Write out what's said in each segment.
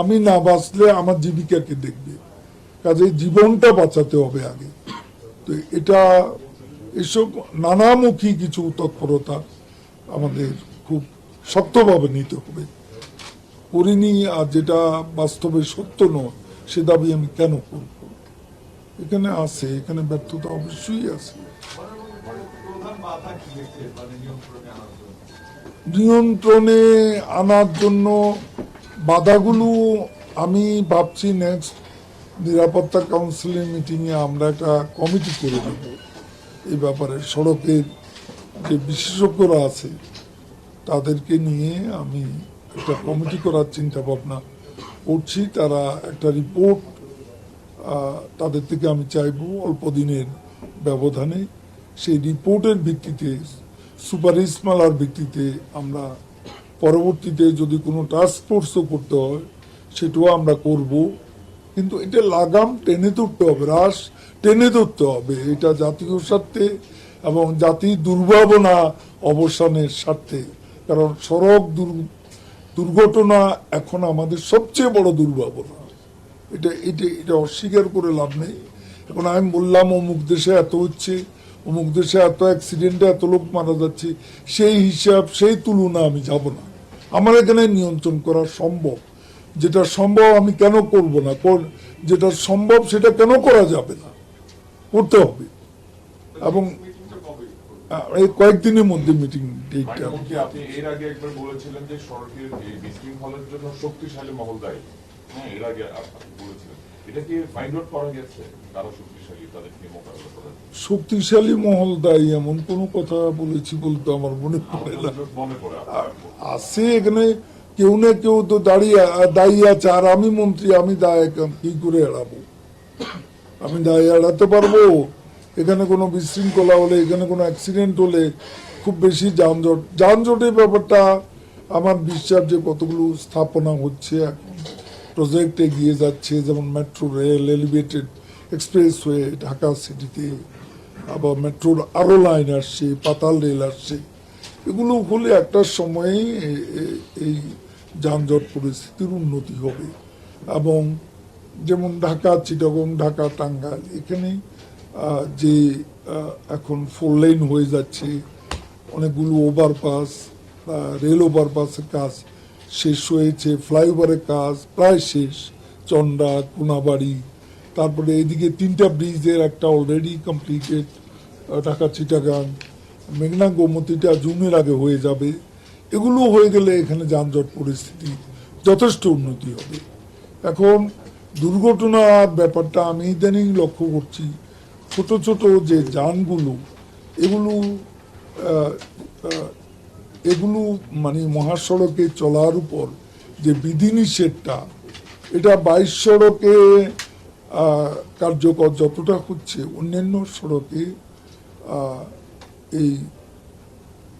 আমি না বাঁচলে আমার জীবিকাকে দেখবে, কাজে জীবনটা বাঁচাতে হবে আগে। তো এটা এসব নানামুখী কিছু তৎপরতা আমাদের খুব শক্তভাবে নিতে হবে। করিনি আর যেটা বাস্তবে সত্য নয় সে দাবি আমি কেন করব? এখানে আছে, এখানে ব্যর্থতা অবশ্যই আছে। নিয়ন্ত্রণে আনার জন্য বাধাগুলো আমি ভাবছি নেক্সট নিরাপত্তা কাউন্সিলের মিটিংয়ে আমরা একটা কমিটি করে দেব এই ব্যাপারে। সড়কের যে বিশেষজ্ঞরা আছে তাদেরকে নিয়ে আমি একটা কমিটি করার চিন্তা ভাবনা করছি। তারা একটা রিপোর্ট তাদের থেকে আমি চাইব অল্প দিনের ব্যবধানে, সেই রিপোর্টের ভিত্তিতে সুপারিশমালার ভিত্তিতে আমরা পরবর্তীতে যদি কোনো টাস্ক ফোর্সও করতে হয় সেটাও আমরা করব। কিন্তু এটা লাগাম টেনে ধরতে হবে, রাশ টেনে ধরতে হবে। এটা জাতীয় স্বার্থে এবং জাতির দুর্ভাবনা অবসানের স্বার্থে। কারণ সড়ক দুর্ঘটনা এখন আমাদের সবচেয়ে বড় দুর্ভাবনা। এটা এটা এটা অস্বীকার করে লাভ নেই। এখন আমি বললাম অমুক দেশে এত হচ্ছে, অমুক দেশে এত অ্যাক্সিডেন্টে এত লোক মারা যাচ্ছে, সেই হিসাব সেই তুলনা আমি যাব না। আমার এখানে নিয়ন্ত্রণ করা সম্ভব, যেটা সম্ভব আমি কেন করব না, যেটা সম্ভব সেটা কেন করা যাবে না, করতে হবে। এবং এই কয়েকদিনের মধ্যে মিটিং ডেটটা। আপনি এর আগে একবার বলেছিলেন যে সড়কের এই বিশৃঙ্খলার জন্য শক্তিশালী মহল দায়ী। হ্যাঁ, এর আগে আপনি বলেছিলেন, এটা কি ফাইন্ড আউট করা গেছে কারা শক্তিশালী, তাদেরকে মোকাবিলা করার? শক্তিশালী মহল দায়ী এমন কোনো কথা বলেছি বলতে আমার মনে পড়ে না। আছে এখানে কেউ না কেউ তো দায়ী আছে। আর আমি মন্ত্রী, আমি দায় কি করে এড়াবো? আমি দায় এড়াতে পারবো? এখানে কোনো বিশৃঙ্খলা হলে, এখানে কোনো অ্যাক্সিডেন্ট হলে, খুব বেশি যানজটের ব্যাপারটা আমার বিশ্বাস যে কতগুলো স্থাপনা হচ্ছে এখন, প্রজেক্ট এগিয়ে যাচ্ছে, যেমন metro rail, elevated expressway Dhaka সিটিতে, আবার মেট্রোর আরো লাইন আসছে, পাতাল রেল আসছে। এগুলো হলে একটা সময়ে এই যানজট পরিস্থিতির উন্নতি হবে। এবং যেমন ঢাকা চিটাগং, ঢাকা টাঙ্গাইল, এখানে যে এখন 4 লেন হয়ে যাচ্ছে, অনেকগুলো ওভারপাস, রেল ওভারপাসের কাজ শেষ হয়েছে, ফ্লাইওভারের কাজ প্রায় শেষ, চন্ডা, কোনাবাড়ি, তারপরে এদিকে 3টা ব্রিজের একটা অলরেডি কমপ্লিটেড, ঢাকা চিটাগাং, মেঘনা গোমতীটা জুনের আগে হয়ে যাবে। এগুলো হয়ে গেলে এখানে যানজট পরিস্থিতি যথেষ্ট উন্নতি হবে। এখন দুর্ঘটনার ব্যাপারটা আমি ইদানিং লক্ষ্য করছি, ছোট ছোট যে যানগুলো, এগুলো মানে মহাসড়কে চলার উপর যে বিধিনিষেধটা, এটা 22 সড়কে কার্যকর যতটা হচ্ছে, অন্যান্য সড়কে এই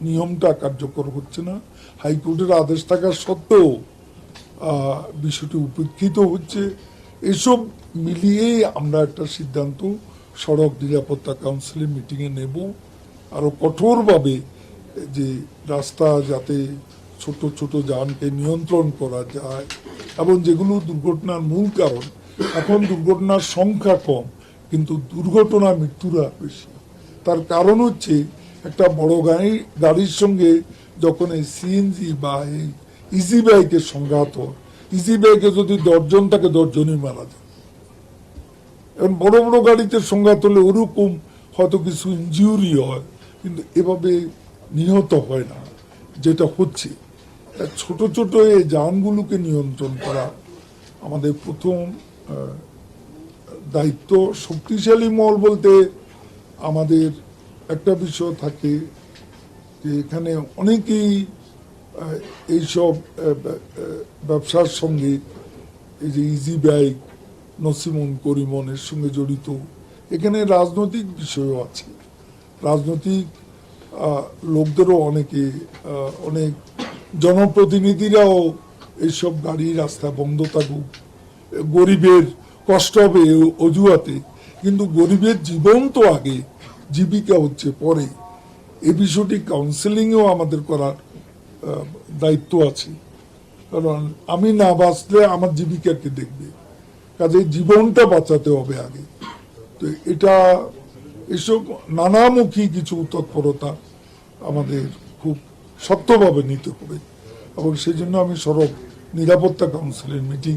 নিয়মটা কার্যকর হচ্ছে না। হাইকোর্টের আদেশ থাকা সত্ত্বেও বিষয়টি উপেক্ষিত হচ্ছে। এসব মিলিয়েই আমরা একটা সিদ্ধান্ত সড়ক নিরাপত্তা কাউন্সিলের মিটিংয়ে নেব, আরো কঠোরভাবে, যে রাস্তা যাতে ছোট ছোট যানকে নিয়ন্ত্রণ করা যায়। এবং যেগুলো দুর্ঘটনার মূল কারণ, এখন দুর্ঘটনার সংখ্যা কম কিন্তু দুর্ঘটনা মৃত্যুরা বেশি। তার কারণ হচ্ছে একটা বড় গাড়ির সঙ্গে যখন এই সিএনজি বা এই ইজি বাইকের সংঘাত হয়, ইজি বাইকে যদি 10 জন থাকে 10 জনই মারা যায়। এখন বড় বড় গাড়িতে সংঘাত হলে ওরকম হয়তো কিছু ইনজিউরি হয়, কিন্তু এভাবে নিহত হয় না যেটা হচ্ছে। ছোট ছোট এই যানগুলোকে নিয়ন্ত্রণ করা আমাদের প্রথম দায়িত্ব। শক্তিশালী মহল বলতে আমাদের একটা বিষয় থাকে যে এখানে অনেকেই এইসব ব্যবসার সঙ্গে, এই যে ইজি বাইক, নসিমন করিমনের সঙ্গে জড়িত। এখানে রাজনৈতিক বিষয়ও আছে, রাজনৈতিক লোকদেরও অনেকে, অনেক জনপ্রতিনিধিরাও এইসব গাড়ি রাস্তা বন্ধ থাকুক, গরিবের কষ্ট হবে অজুহাতে, কিন্তু গরিবের জীবন তো আগে, জীবিকা হচ্ছে পরে। এই বিষয়টি কাউন্সেলিংও আমাদের করার দায়িত্ব আছে। কারণ আমি না বাঁচলে আমার জীবিকাকে দেখবে, কাজে জীবনটা বাঁচাতে হবে আগে। তো এটা এসব নানামুখী কিছু তৎপরতা আমাদের খুব শক্তভাবে নিতে হবে, এবং সেই জন্য আমি সড়ক নিরাপত্তা কাউন্সিলের মিটিং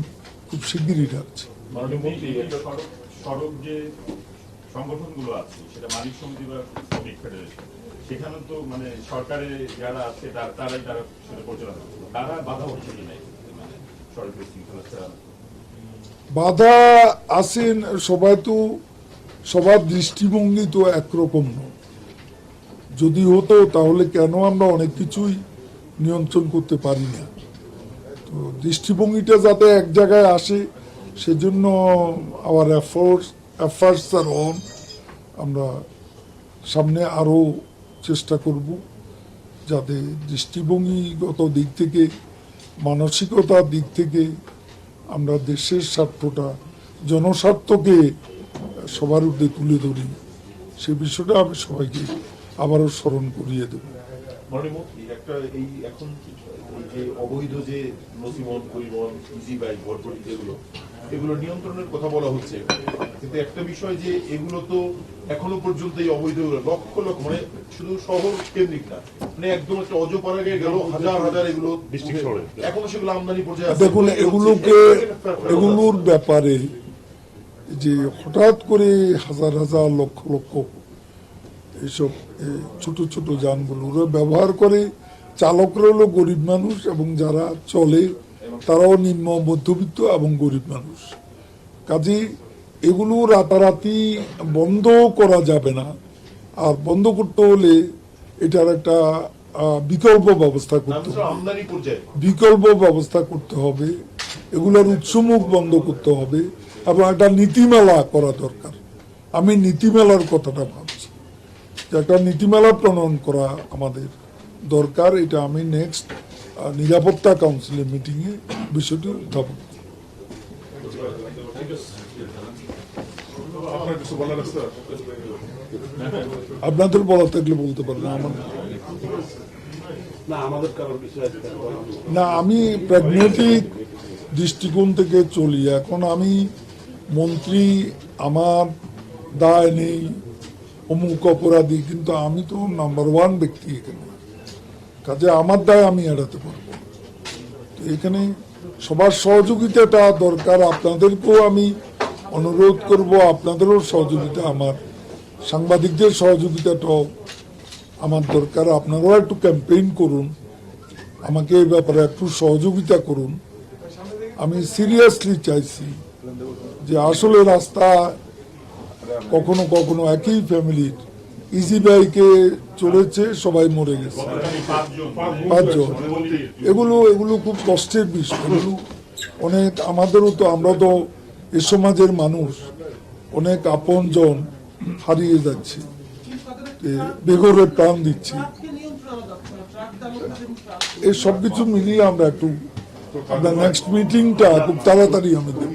খুব শিগগিরই ডাকছি। মাননীয় মন্ত্রী, একটা সড়ক যে সংগঠনগুলো আছে, সেটা মালিক সমিতি বা শ্রমিক ফেডারেশন, সেখানে তো মানে সরকারে যারা আছে তারাই তারা সেটা পরিচালনা করছে, তারা বাধা হচ্ছে কিনা মানে সড়কের শৃঙ্খলা চালানো? বাধা আছেন, সবাই তো সবার দৃষ্টিভঙ্গি তো একরকম নয়। যদি হতো তাহলে কেন আমরা অনেক কিছুই নিয়ন্ত্রণ করতে পারি না। তো দৃষ্টিভঙ্গিটা যাতে এক জায়গায় আসে, সেজন্য আওয়ার এফার্টস আর অন। আমরা সামনে আরো চেষ্টা করব যাতে দৃষ্টিভঙ্গিগত দিক থেকে, মানসিকতার দিক থেকে আমরা দেশের স্বার্থটা, জনস্বার্থকে সবার ঊর্ধ্বে তুলে ধরি। সে বিষয়টা আমি সবাইকে আবারও স্মরণ করিয়ে দেব। মাননীয় মন্ত্রী, একটা এই এখন এই যে অবৈধ যে নথিবহন পরিবহন, ইজি বাইক, ভটভটি এগুলো নিয়ন্ত্রণের কথা বলা হচ্ছে, কিন্তু একটা বিষয় যে এগুলো তো এখনো পর্যন্ত এই অবৈধ লক্ষ লক্ষ, মানে শুধু শহর কেন্দ্রিক না, মানে একদম একটা অজপাড়াগে গেল হাজার হাজার এগুলো ডিস্ট্রিক্ট শহরে এখনো সেগুলো আমদানি পর্যায়ে আছে। দেখুন, এগুলোর ব্যাপারে যে হঠাৎ করে হাজার হাজার লক্ষ লক্ষ এইসব ছোট ছোট যানগুলো ব্যবহার করে, চালকরা হলো গরিব মানুষ এবং যারা চলে তারাও নিম্ন মধ্যবিত্ত এবং গরিব মানুষ। কাজে এগুলো রাতারাতি বন্ধ করা যাবে না, আর বন্ধ করতে হলে এটার একটা বিকল্প ব্যবস্থা করতে হবে, আমদানি পর্যায়ে বিকল্প ব্যবস্থা করতে হবে, এগুলোর উৎসমুখ বন্ধ করতে হবে, এবং একটা নীতিমেলা করা দরকার। আমি নীতিমেলার কথাটা ভাবছি, যে একটা নীতিমেলা প্রণয়ন করা আমাদের দরকার। এটা আমি নেক্সট নিরাপত্তা কাউন্সিলের মিটিংয়ে বিষয়টি উত্থাপন করব। আপনাদের বলা থাকলে বলতে পারেন। না, আমি প্র্যাগমেটিক দৃষ্টিকোণ থেকে চলি। এখন আমি মন্ত্রী, আমার দায় নেই অমুক অপরাধী, কিন্তু আমি তো নাম্বার ওয়ান ব্যক্তি এখানে, কাজে আমার দায় আমি এড়াতে পারবো। তো এখানে সবার সহযোগিতাটা দরকার। আপনাদেরকেও আমি অনুরোধ করব, আপনাদেরও সহযোগিতা, আমার সাংবাদিকদের সহযোগিতাটাও আমার দরকার। আপনারাও একটু ক্যাম্পেইন করুন, আমাকে এই ব্যাপারে একটু সহযোগিতা করুন। আমি সিরিয়াসলি চাইছি যে আসলে রাস্তা কখনো কখনো একই ফ্যামিলির ইজি বাইকে চলেছে, সবাই মরে গেছে, 5 জন। এগুলো খুব কষ্টের বিষয়। এগুলো অনেক, আমাদেরও তো, আমরা তো এ সমাজের মানুষ, অনেক আপন জন হারিয়ে যাচ্ছে, বেঘরে প্রাণ দিচ্ছি। এই সব কিছু মিলিয়ে আমরা একটু আপনার নেক্সট মিটিংটা খুব তাড়াতাড়ি আমি দেব।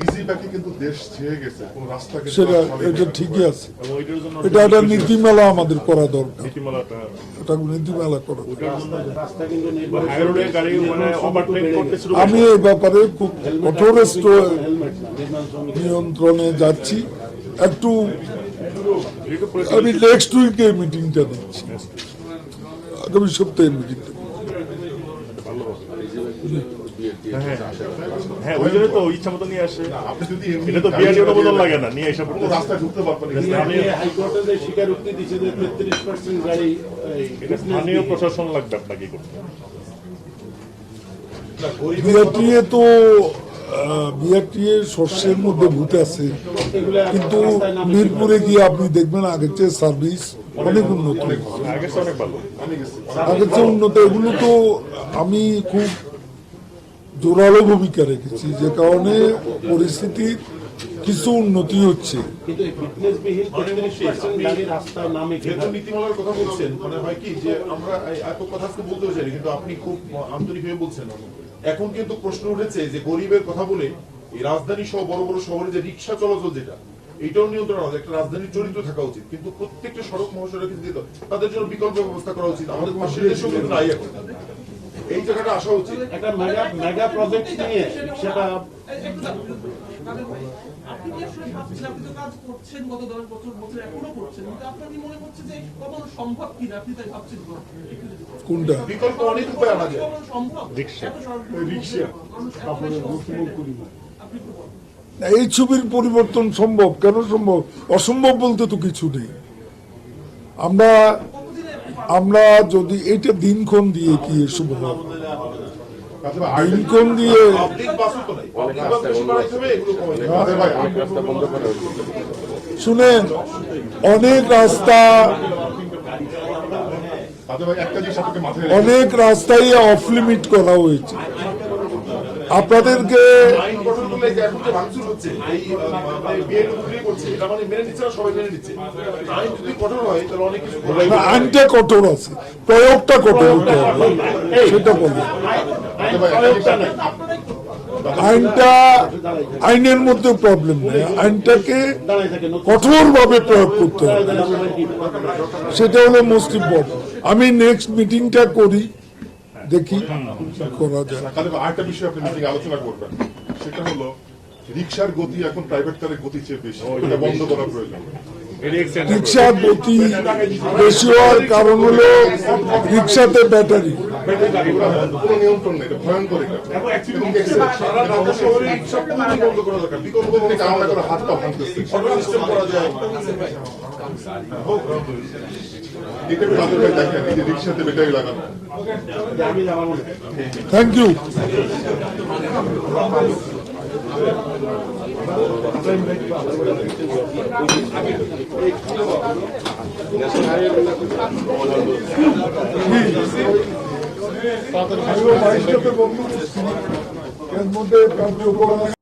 সেটা এটা ঠিকই আছে, এটা একটা নীতিমেলা আমাদের করা দরকার, এটা নীতিমেলা করা দরকার। আমি এই ব্যাপারে খুব কঠোর নিয়ন্ত্রণে যাচ্ছি। একটু আমি নেক্সট উইকে মিটিংটা দিচ্ছি, আগামী সপ্তাহে মিটিংটা। হ্যাঁ, ওই জন্য তো ইচ্ছা মতো নিয়ে আসে। এটা তো বিআরটিও বদল লাগে না, নিয়ে এসে পড়তে রাস্তায় ঢুকতে পারবেন। আমি হাইকোর্টে স্বীকারোক্তি দিয়েছি যে 33% গাড়ি, এটা স্থানীয় প্রশাসন লাগবে আপনাকে করতে। বিআরটিএ তো বিআরটিএ শস্যের মধ্যে ভূত আছে, কিন্তু মিরপুরে গিয়ে আপনি দেখবেন আগের চেয়ে সার্ভিস অনেক উন্নত, আগের চেয়ে অনেক ভালো, আগের চেয়ে উন্নত। এগুলো তো আমি খুব জোরালো ভূমিকা রেখেছি, যে কারণে পরিস্থিতির কিছু উন্নতি হচ্ছে। নীতিমালার কথা বলছেন, মানে হয় কি যে আমরা এত কথা বলতে চাই, কিন্তু আপনি খুব আন্তরিকভাবে বলছেন। এখন কিন্তু প্রশ্ন উঠেছে যে গরিবের কথা বলে এই রাজধানী সহ বড় বড় শহরে যে রিক্সা চলাচল, যেটা এইটাও নিয়ন্ত্রণ হবে, একটা রাজধানীর চরিত্র থাকা উচিত, কিন্তু প্রত্যেকটা সড়ক মহাসড়কে দিতে তাদের জন্য বিকল্প ব্যবস্থা করা উচিত। আমাদের পাশের দেশেও কিন্তু নাই এখন। এই জায়গাটা আসা উচিত। একটা মেগা প্রজেক্ট নিয়ে সেটা আপনি কি আসলে ভাবছেন, আপনি তো কাজ করছেন গত 10 বছর এখনো করছেন, কিন্তু আপনার কি মনে হচ্ছে যে কখনো সম্ভব কিনা আপনি তাই ভাবছেন? কোনটা বিকল্প অনেক উপায় আনা যায়। কখনো সম্ভব রিক্সা আপনি একটু বলেন। এই ছবির পরিবর্তন সম্ভব? কেন সম্ভব? অসম্ভব বলতে তো কিছু নেই। আমরা যদি এটা দিনক্ষণ দিয়ে কি এসব হবে? দিনক্ষণ দিয়ে শুনেন, অনেক রাস্তা অনেক রাস্তাই অফ লিমিট করা হয়েছে। আপনাদেরকে আইন গঠন করলে যে এখন যে ভাঙচুর হচ্ছে, এই বিএড উদ্যোগ করছে, এটা মানে মেনে নিচ্ছে না, সবাই মেনে নিচ্ছে। আইন যদি কঠোর হয় তাহলে অনেক কিছু করা না, আইনটা কঠোর আছে, প্রয়োগটা কঠোর হতে হবে, সেটা বলি। আইনটা আইনের মধ্যে প্রবলেম নেই, আইনটাকে কঠোরভাবে প্রয়োগ করতে হবে, সেটা হলো মোস্ট ইম্পর্টেন্ট। আমি নেক্সট মিটিংটা করি, দেখি করা যায়। আরেকটা বিষয় আপনি মিটিং আলোচনা করবেন, সেটা হলো রিক্সার গতি এখন প্রাইভেট কারের গতি চেয়ে বেশি, এটা বন্ধ করা প্রয়োজন। রিক্সার গতি বেশি হওয়ার কারণ হলো রিক্সাতে ব্যাটারি। কোনো নিয়ন্ত্রণ নেই, এটা ভয়ঙ্কর। সারা ঢাকা শহরে রিক্সা পুরোপুরি বন্ধ করা দরকার। বিকল্প এটা আমরা করে হাত পা ভাঙতেছে, সিস্টেম করা যায়। এটা তাদের ভাই দেখেন, এই যে রিক্সাতে ব্যাটারি লাগানো, থ্যাংক ইউ। এর মধ্যে কার্যক্রম